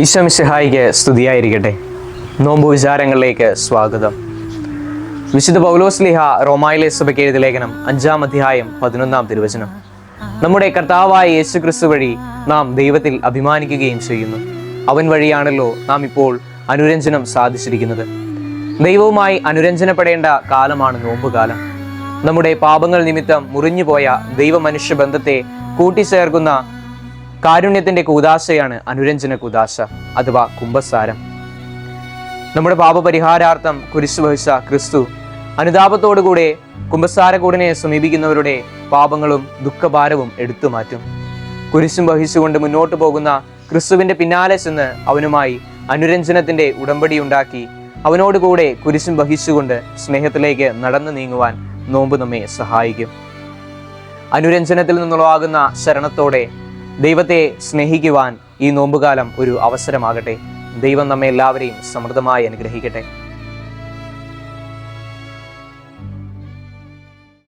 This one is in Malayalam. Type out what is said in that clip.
ഈശോ മിശിഹായിക്ക് സ്തുതിയായിരിക്കട്ടെ. നോമ്പ് വിചാരങ്ങളിലേക്ക് സ്വാഗതം. വിശുദ്ധ പൗലോസ്ലീഹ റോമായിലെ സഭയ്ക്ക് എഴുതിയ ലേഖനം 5-ാം അധ്യായം 11-ാം തിരുവചനം. നമ്മുടെ കർത്താവായ യേശുക്രിസ്തു വഴി നാം ദൈവത്തിൽ അഭിമാനിക്കുകയും ചെയ്യുന്നു. അവൻ വഴിയാണല്ലോ നാം ഇപ്പോൾ അനുരഞ്ജനം സാധിച്ചിരിക്കുന്നത്. ദൈവവുമായി അനുരഞ്ജനപ്പെടേണ്ട കാലമാണ് നോമ്പുകാലം. നമ്മുടെ പാപങ്ങൾ നിമിത്തം മുറിഞ്ഞുപോയ ദൈവ മനുഷ്യ ബന്ധത്തെ കൂട്ടിച്ചേർക്കുന്ന കാരുണ്യത്തിന്റെ കൂദാശയാണ് അനുരഞ്ജന കൂദാശ അഥവാ കുംഭസാരം. നമ്മുടെ പാപപരിഹാരാർത്ഥം കുരിശു വഹിച്ച ക്രിസ്തു അനുതാപത്തോടുകൂടെ കുംഭസാരക്കൂടിനെ സമീപിക്കുന്നവരുടെ പാപങ്ങളും ദുഃഖഭാരവും എടുത്തു മാറ്റും. കുരിശും വഹിച്ചുകൊണ്ട് മുന്നോട്ട് പോകുന്ന ക്രിസ്തുവിന്റെ പിന്നാലെ ചെന്ന് അവനുമായി അനുരഞ്ജനത്തിന്റെ ഉടമ്പടി ഉണ്ടാക്കി അവനോടുകൂടെ കുരിശും വഹിച്ചുകൊണ്ട് സ്നേഹത്തിലേക്ക് നടന്നു നീങ്ങുവാൻ നോമ്പ് നമ്മെ സഹായിക്കും. അനുരഞ്ജനത്തിൽ നിന്നുള്ളവാകുന്ന ശരണത്തോടെ ദൈവത്തെ സ്നേഹിക്കുവാൻ ഈ നോമ്പുകാലം ഒരു അവസരമാകട്ടെ. ദൈവം നമ്മെ എല്ലാവരെയും സമൃദ്ധമായി അനുഗ്രഹിക്കട്ടെ.